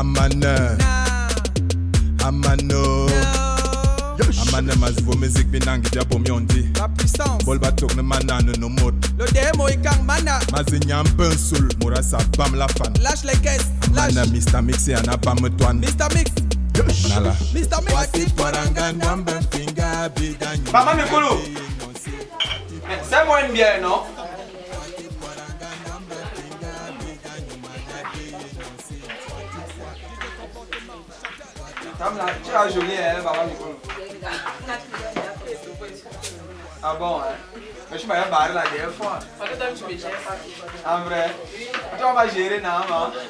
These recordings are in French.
Amane. Amano. Amane mazivo music binangi diabo myondi. La puissance. Bol batok ne manane no mode. Le démo est kang mana. Mazinyam pensul. Murasa bam la fan. Lâche les caisses. Lâche. Amane Mr. Mix et ana bam toan. Mr. Mix. Nala. Mr. Mix. Maman Mikolo. C'est moins bien, non? Tu as joli, hein, Maman Mikolo. Ah bon, hein? Mais je m'avais barré la dernière fois. En vrai? Tu vas gérer, non, maman? Mon frère,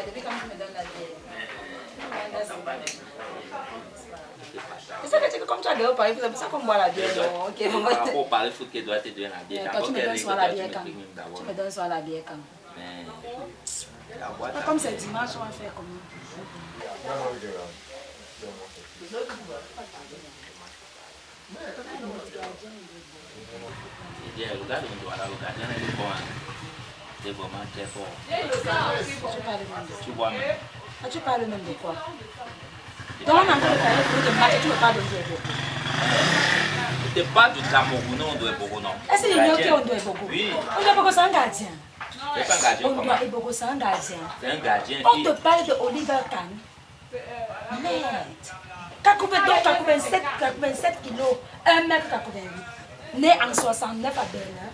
depuis quand tu me donnes la bière. C'est ça que tu comme tu as dehors parler, c'est pour ça qu'on boit la bière. Ok, bon, pour parler foot qui doit te donner la bière. quand tu me donnes soin la bière quand. Tu me donnes soin la bière quand. Comme c'est dimanche, on va faire comment? Le gardien est bon. C'est vraiment très fort. Tu bois même. Ah, tu parles même de quoi? Donc on a encore parlé de match, tu me parles de Ndoué. Tu parles du Cameroun, on doit beaucoup, non? Est-ce qu'il y a qui on doit beaucoup? Oui. On doit beaucoup, c'est un gardien. C'est pas un gardien. On doit beaucoup, c'est un gardien. C'est un gardien. On te parle de Oliver Kahn. Merde. 87 kilos, 1m88. Né en 69 à Berlin.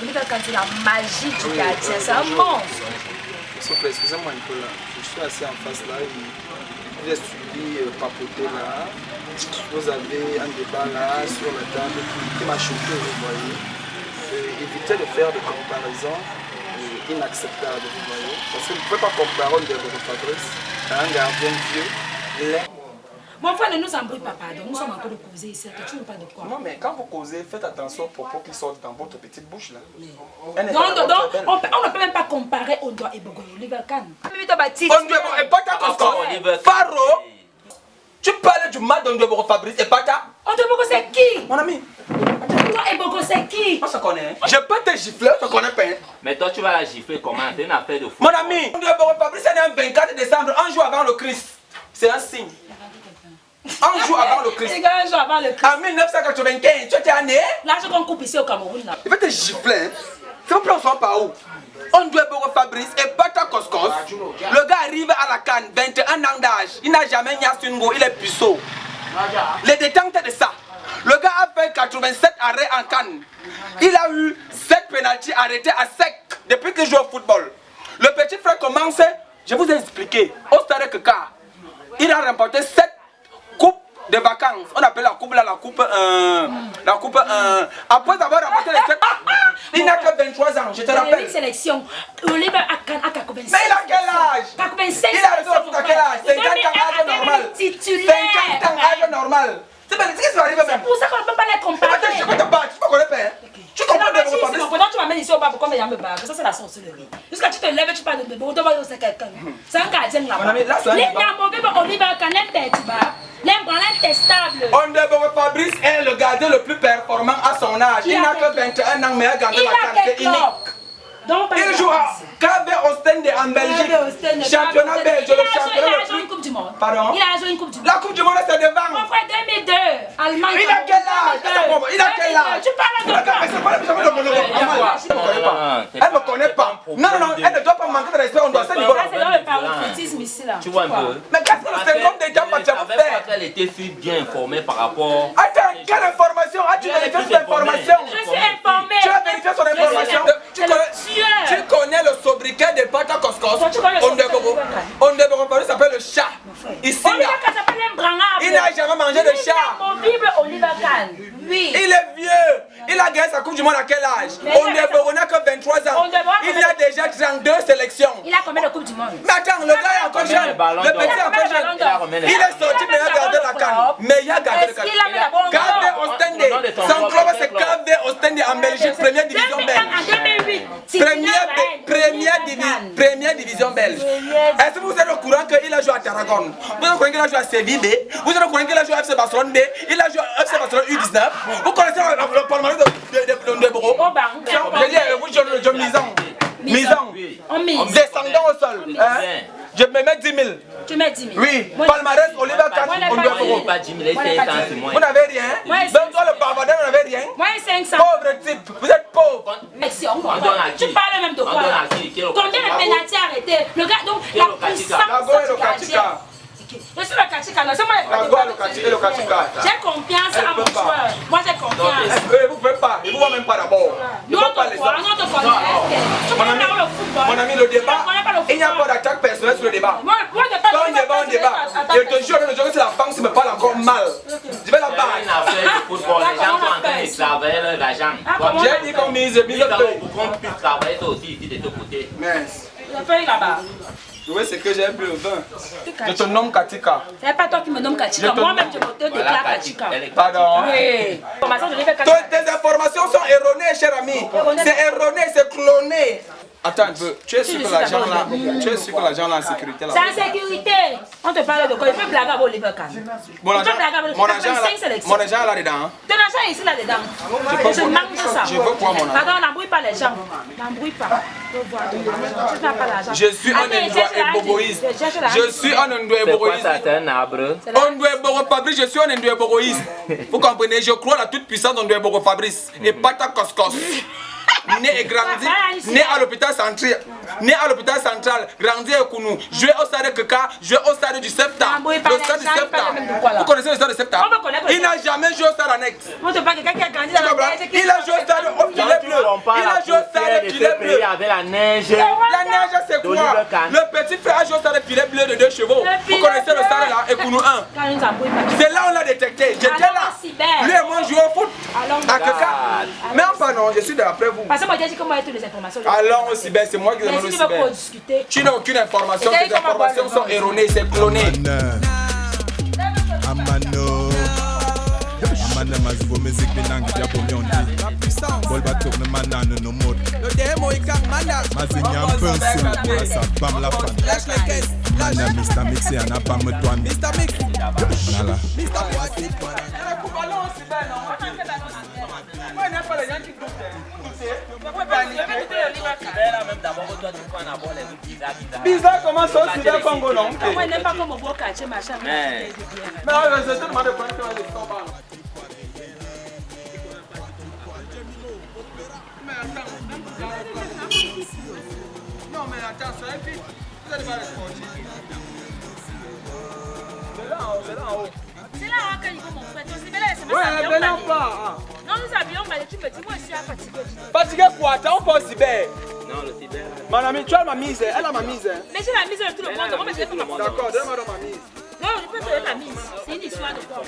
Oliver Kahn, c'est la magie du gardien, c'est un monstre. Excusez-moi Nicolas, je suis assis en face là, il est suivi papoter là. Vous avez un débat là sur la table qui m'a choqué, vous voyez. Évitez de faire des comparaisons inacceptables, vous voyez. Parce que vous ne pouvez pas comparer un de Fabrice à un gardien vieux, laid. Mon frère, ne nous embrouille pas, pardon. Nous sommes en train de causer ici. Tu ne veux pas de quoi? Non, mais quand vous causez, faites attention aux propos qui sortent dans votre petite bouche là. On ne peut même pas comparer Ondo et Bogo, Oliver Kahn. Ondo et Pata Cosco, Faro, tu parlais du mal d'Ondo Fabrice et Pata? Ondo et Bogo, c'est qui? Mon ami. Ondo et Bogo, c'est qui? On se connaît. Je peux te gifler, on se connaît pas. Mais toi, tu vas la gifler comment? C'est une affaire de foot. Mon ami, Ondo et Fabrice est né le 24 décembre, un jour avant le Christ. C'est un signe. Un jour avant le Christ. Un jour avant le Christ. En 1995, tu étais né? L'argent qu'on coupe ici au Cameroun. Il va te gifler. S'il vous plaît, on s'en par où? On doit boire Fabrice et Bata Koskos. Le gars arrive à la Cannes, 21 ans d'âge. Il n'a jamais niasse une go, il est puceau. Les détentes de ça. Le gars a fait 87 arrêts en Cannes. Il a eu 7 pénaltys arrêtés à sec depuis qu'il joue au football. Le petit frère commence, je vous ai expliqué, au Stade Keka. Il a remporté 7 coupes de vacances. On appelle la coupe là, la coupe après avoir remporté les 7, il n'a que 23 ans, je te rappelle. Une sélection. Oliver Kahn a 85. Mais il a quel âge? 85. Il a raison à quel âge? 50 ans, âge normal. 50 ans, âge normal. C'est ce qui va arriver même. C'est pour ça qu'on ne peut pas les comparer. Je peux te battre, tu ne connais pas. Tu comprends de mon Fabrice? Pendant que tu m'amènes ici au bar, pourquoi il me barre? Ça, c'est la sorcellerie. Jusqu'à tu te lèves et tu parles de bébé, on doit voir c'est quelqu'un. C'est un gardien là-bas. Oliver Kahn est petit bas. L'embranlant testable. Ondebo Fabrice est le gardien le plus performant à son âge. Il n'a que 21 ans, mais il a gardé la carte. C'est unique. Il joue à KV Ostende en Belgique. Championnat belge, le championnat. Il a joué une coupe du monde. Pardon? Il a joué une coupe du monde. La coupe du monde, c'est devant. Mon frère, 2002. Allemagne. Il a quel âge? Il a quel âge? Tu parles de quoi? Mais c'est pas la personne de elle ne me connaît pas. Non, elle ne doit pas manquer de respect. On doit se niveau. C'est dans le paroxysme ici là. Tu vois un peu. Mais qu'est-ce que c'est comme des gens que tu as fait? Elle était bien informée par rapport. Attends, quelle information? As-tu vérifié son information? Je suis informée. Tu as vérifié son information? Tu connais le sobriquet de Pata Koskos? Ondebo Fabrice s'appelle le chat. Ici là. Il n'a jamais mangé de chat. Mon Bible Oliver Kahn. Oui. Il est vieux. Il a gagné sa coupe du monde à quel âge? Ondebo n'a que 23 ans. Il a déjà 32 sélections. Il a combien de coupes du monde? Mais attends, le gars est encore jeune. Le petit est encore jeune. Il est sorti meilleur gardien de la CAN. Meilleur gardien de la CAN. KV Ostende. Son club c'est KV Ostende en Belgique, première division belge. Première division belge. Est-ce que vous êtes au courant qu'il a joué à Tarragone? Vous êtes au courant qu'il a joué à Séville B? Vous êtes au courant qu'il a joué à FC Barcelone B? Il a joué à FC Barcelone U19. Vous connaissez le palmarès de Boro? Je dis, vous, John Mison. Descendant au sol. Je me mets 10 000. Tu mets 10 000. Oui. Palmarès, Oliver Kahn, on doit Il n'est pas 10 000, c'est 500, c'est moins. Vous n'avez rien. Ouais, Donc toi le Barbadais, vous n'avez rien. Moi, 500. Pauvre type, vous êtes pauvre. Merci, on On donne à qui? Tu parles même de On quoi donne là? à qui? Quel Combien de pénalty arrêtés? Le gars, donc Quel la Okatika? puissance Lago et le du gardien. Katika. Je suis le Katika, non, c'est moi Lago et le Katika et le Katika. J'ai confiance à mon joueur. Moi, j'ai confiance. Vous ne pouvez pas, il ne vous voit même pas d'abord. Il ne faut pas les Notre hommes. notre connaît. Tu connais pas le football. Mon ami, le débat, Tu connais pas le football. il n'y a pas d'attaque personnelle sur le débat. Moi, je Quand on débat. Je te jure, je c'est la femme qui me parle encore mal. Je vais la C'est battre. une affaire de football. Les gens sont en train de travailler leur argent. J'ai dit qu'on mise Ils le feu. vont plus travailler toi aussi ici de ton côté. Mince. Je fais là-bas. Oui, c'est que j'ai bu le vin. Je te nomme Katika. C'est pas toi qui me nommes Katika. Moi-même, je te déclare Katika. Pardon. Oui. Formation de l'évêque Katika. Tes informations sont erronées, cher ami. C'est erroné, c'est cloné. Attends, tu es sûr que l'argent là, tu es sûr que l'argent là en sécurité là. C'est en sécurité. On te parle de quoi? Il peut blaguer avec Oliver Kahn. Mon argent là dedans. Ton argent est ici là-dedans. Je manque de ça. Je veux quoi, mon argent? Pardon, n'embrouille pas les gens. N'embrouille pas. Tu n'as pas l'argent. Je suis un endouébogoïste. Je suis un endouébogoïste. C'est un arbre. Ondouébogo Fabrice, je suis un endouébogoïste. Vous comprenez? Je crois à la toute puissance d'Ondouébogo Fabrice. Et Pata Koskos. Né et grandi, né à l'hôpital central, grandi à Kounou, joué au stade de Keka, joué au stade du Septa. Le stade du Septa. Vous connaissez le stade du Septa? Il n'a jamais joué au stade annexe. Il a joué au stade au filet bleu. Il a joué au stade au filet bleu. Avec la neige. La neige, c'est quoi? Le petit frère a joué au stade de filet bleu de 2 chevaux. Vous connaissez le stade là, et Kounou 1. C'est là où on l'a détecté. J'étais là. Lui et moi, on jouait au foot à Keka. Mais enfin, non, je suis d'après vous. Parce que moi, j'ai dit comment toutes les informations. Allons au cyber, c'est moi qui demande au cyber. Tu n'as aucune information, tes informations sont erronées, c'est cloné. Amano. Amana mazibo music binangi japo myondi. Bolba tok ne manano no mode. Le démo est quand mana. Mazinya mpensu. Asa bam la fan. Lâche les caisses. Mana Mr. Mix et ana bam toan. Mr. Mix. Nala. Mr. Boissy. Bizarre comment ça aussi dans Congo non? Moi, je n'aime pas comme on voit cacher machin. Mais c'est tellement de points que les sont pas. Non mais attends, ça est vite. Vous allez pas les sportifs. C'est là en haut. C'est là quand il faut mon frère. C'est là, c'est Ouais, mais non pas. non, nous avions mal. Tu me dis, moi, je suis fatigué. Fatigué quoi? T'as encore au cyber. non, le cyber. Mon ami, tu as ma mise, elle a ma mise. Mais j'ai la mise de tout le monde. Moi, je vais faire ma D'accord, donne-moi ma mise. non, je peux te donner la mise. C'est une histoire de quoi?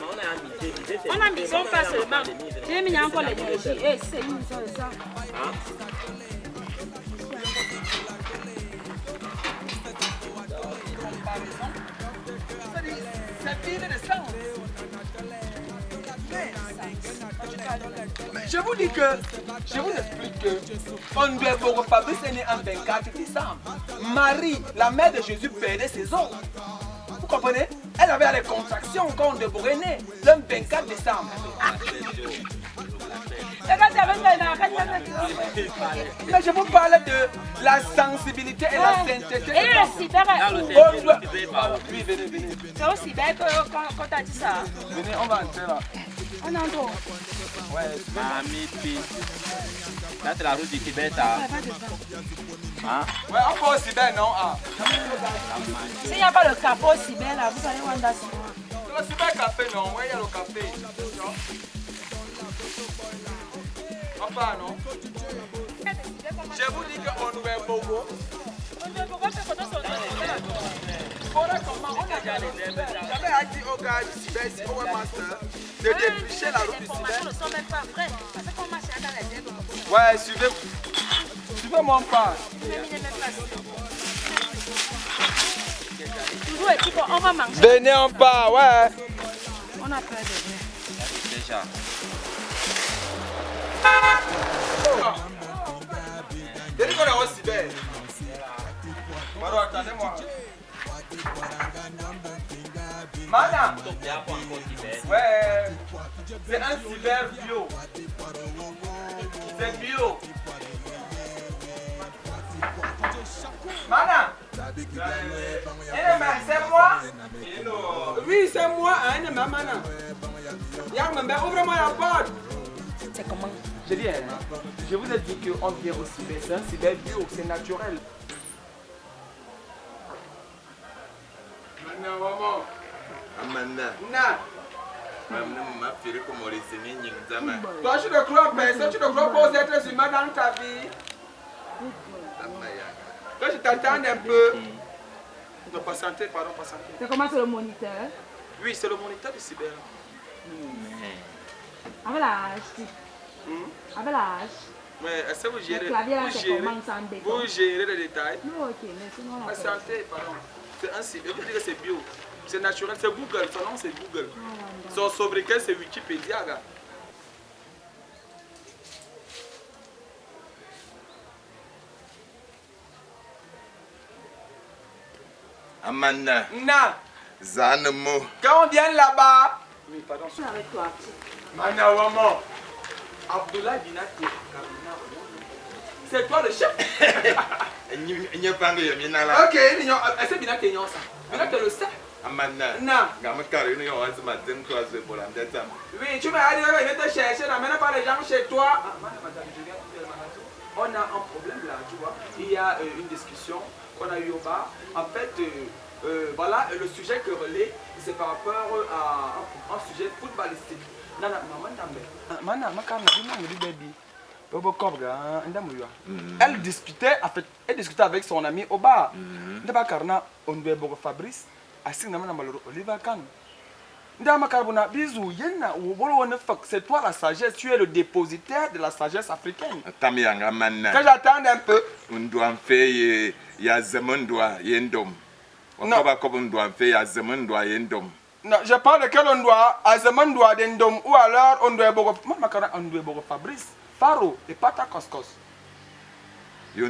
On a mis, on passe seulement. J'ai mis encore l'énergie. Eh, c'est une histoire de ça. Je vous dis que, je vous explique que Ondouébogo Fabrice est né en 24 décembre. Marie, la mère de Jésus, perdait ses os. Vous comprenez? Elle avait les contractions quand Ondouébogo est né, le 24 décembre. Mais je vous parle de la sensibilité et la sainteté. Et le cyber, Oui, venez, venez. c'est au cyber quand t'as dit ça. Venez, on va entrer là. On entend. Ouais, Mamie, puis. Là, c'est la route du Tibet, ça. ouais, on peut aussi bien, non? Ah. S'il n'y a pas le capot au cyber, là, vous allez voir ça. Le super café, non? Ouais, il y a le café. Non? Enfin, non? Je vous dis qu'on veut beaucoup. J'avais dit au gars du cyber, ici, au webmaster, de déplucher la route du cyber. Ouais, suivez. Suivez-moi pas. Toujours équipe, on va manger. Venez en pas, ouais. On a peur de rien. Déjà. Dès qu'on est au cyber. Pardon, attendez-moi. Madame. Ouais. C'est un cyber bio. C'est bio. Madame. c'est moi. Oui, c'est moi, hein, maman. Ouvre-moi la porte. C'est comment? Je dis, je vous ai dit qu'on vient au cyber, c'est un cyber bio, c'est naturel. Amanda. Na. Ma fille comme on les aime, Toi, tu ne crois personne, tu ne crois pas aux êtres humains dans ta vie. Quand je t'attends un peu. Non, patientez, pardon, patientez. C'est comment c'est le moniteur? Oui, c'est le moniteur du cyber. Avec la hache. Avec la hache. Mais est-ce que vous gérez, vous gérez les détails? Non, ok, mais sinon on a Patientez, pardon. C'est un cyber, je veux dire que c'est bio. C'est naturel, c'est Google, son nom c'est Google. Son sobriquet c'est Wikipédia, gars. Amanda. Na. Zanemo. Quand on vient là-bas. Oui, pardon. Je suis avec toi. Mana Wamo. Abdullah Dinati. C'est toi le chef. Il n'y a pas de minala. Ok, est-ce que Dinati est ça? Dinati le sait. Amanda. Na. Oui, tu m'as dit qu'il veut te chercher, n'amène pas les gens chez toi. Ah, madame, on a un problème là, tu vois. Il y a une discussion qu'on a eu au bar. En fait, voilà, le sujet que relais, c'est par rapport à un sujet footballistique. Nana, maman, elle discutait avec son ami au bar. Fabrice, Oliver Kahn. C'est toi la sagesse, tu es le dépositaire de la sagesse africaine. Quand j'attends un peu. On doit faire yendom. Non, je parle de quel on doit, Azeman doit d'endom ou alors on doit Fabrice, Faro et Pata Couscous. Oui,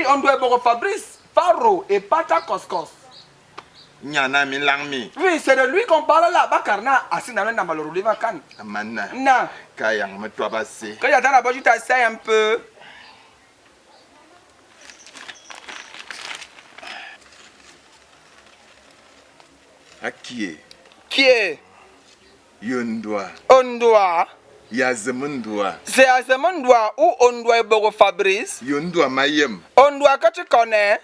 on doit Fabrice, Faro et Pata Couscous. Oui, c'est de lui qu'on parle là. Bakarna, Asina Namalou Oliver Kahn. Non. Quand j'attends là-bas, je t'essaie un peu. Qui est Yondwa. Ondwa. Yazemundwa. C'est Azemundwa ou Ondwa Bogo Fabrice. Yondwa Mayem. Ondwa que tu connais?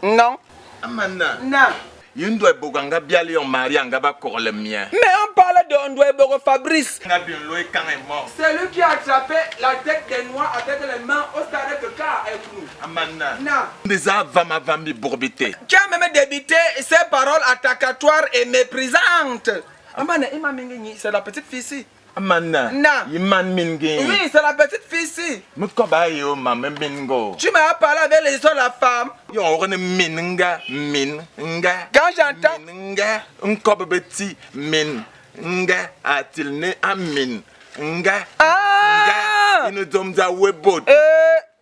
Non. Amanda. Non. Yondwa Boganga Biali on marie en gaba le mien. Mais on parle de Ondwa Bogo Fabrice. C'est lui qui a attrapé la tête des Noirs avec les mains au stade de Car avec nous. Amanda. Non. Des avami bourbité. Qui a même débité ses paroles attacatoires et méprisantes. Amanda, c'est la petite fille ici. Amanda. Non. Iman Mingi. Oui, c'est la petite fille ici. Mukobayo maman bingo. Tu m'as parlé avec les autres la femme. Yo on minga minga. Quand j'entends minga nkobeti minga atilne amin nga. Ah. Nous sommes à Webot.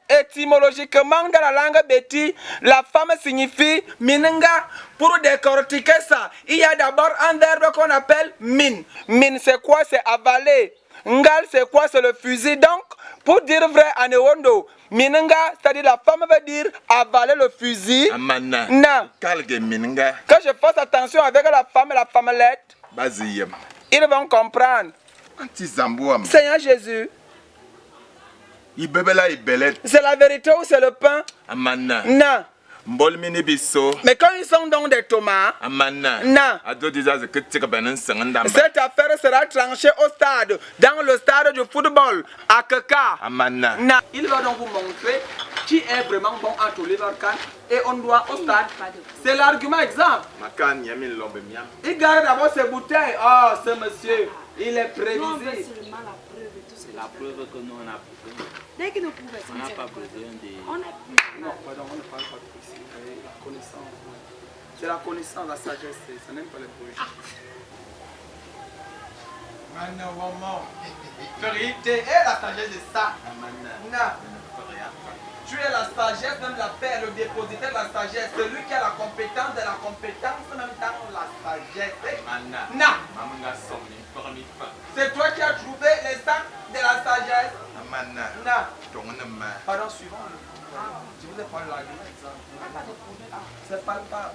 Étymologiquement, dans la langue béti, la femme signifie minenga. Pour décortiquer ça, il y a d'abord un verbe qu'on appelle min. Min, c'est quoi? C'est avaler. Ngal, c'est quoi? C'est le fusil. Donc, pour dire vrai en Ewondo, minenga, c'est-à-dire la femme veut dire avaler le fusil. Amana. Non. Quand je fasse attention avec la femmelette, ils vont comprendre. Seigneur Jésus. C'est la vérité ou c'est le pain? Non. Mais quand ils sont dans des tomates, non. Cette affaire sera tranchée au stade, dans le stade du football, à Keka. Non. Il va donc vous montrer qui est vraiment bon entre Oliver Kahn et on doit au stade. C'est l'argument exemple. Il garde d'abord ses bouteilles. Oh, ce monsieur, il est prévisé. C'est la preuve que nous on a besoin. Dès que nous pouvons, on n'a pas besoin de... On a plus. Non, pardon, on ne parle pas de ici. La connaissance. C'est la connaissance, la sagesse, c'est même pas le bruit. Maintenant, vérité et la sagesse de ça. Non. Tu es la sagesse, même la paix, le dépositaire de la sagesse. Celui qui a la compétence de la compétence, même dans la sagesse. Non. C'est toi qui as trouvé les sacs de la sagesse. Non. Pardon, suivant. Je voulais prendre l'argument. C'est pas le cas.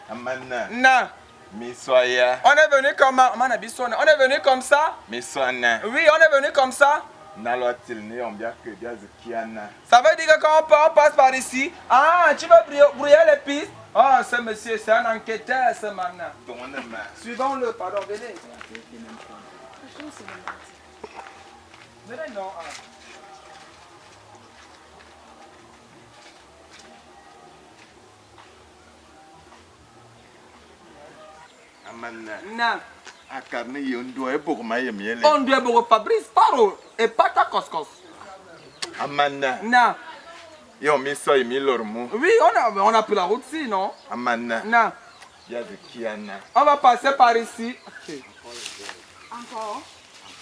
Amana. Non. Misoya. On est venu comment? On est venu comme ça? Misona. Oui, on est venu comme ça. Nalotilni on bien que bien Kiana. Ça veut dire que quand on passe par ici, ah, tu veux brouiller les pistes? Ah, ce monsieur, c'est un enquêteur, ce maintenant. Suivons-le, pardon, venez. Venez, non. Amana. Non. Akarni yondo e pour ma yemiele. On doit beaucoup Fabrice Paro et pas ta couscous. Amana. Non. Yo miso mi lormu. Oui, on a pris la route ici, non? Amana. Non. Bien Kiana. On va passer par ici. Okay. Encore.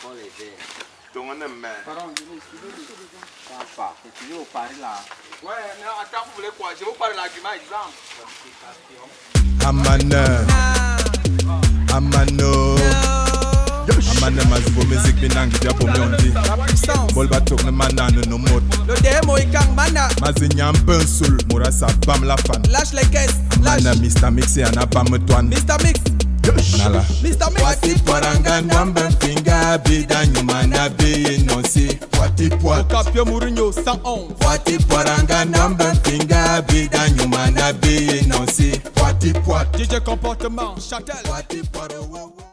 Encore les verres. Ton on aime. Pardon, venez ici. Papa, c'est toujours au Paris là. Ouais, mais attends, vous voulez quoi? Je vous parle de l'argument exemple. Amana. Amano. Amana mazibo music binangi bya pomyondi. La puissance. Bol batok ne manano no mot. Le démon est quand mana. Mazinyam pensul murasa bam la fan. Lâche les caisses. Lâche. Amana Mr Mix et ana bam twan. Mr. Mix. Nala. Mr. Mix. Wati poranga nwamba finga bida nyuma na be nonsi. Wati pot. Capio Mourinho 111. Wati poranga nwamba finga bida nyuma na be nonsi. Wati pot. DJ comportement. Châtel. Wati poro.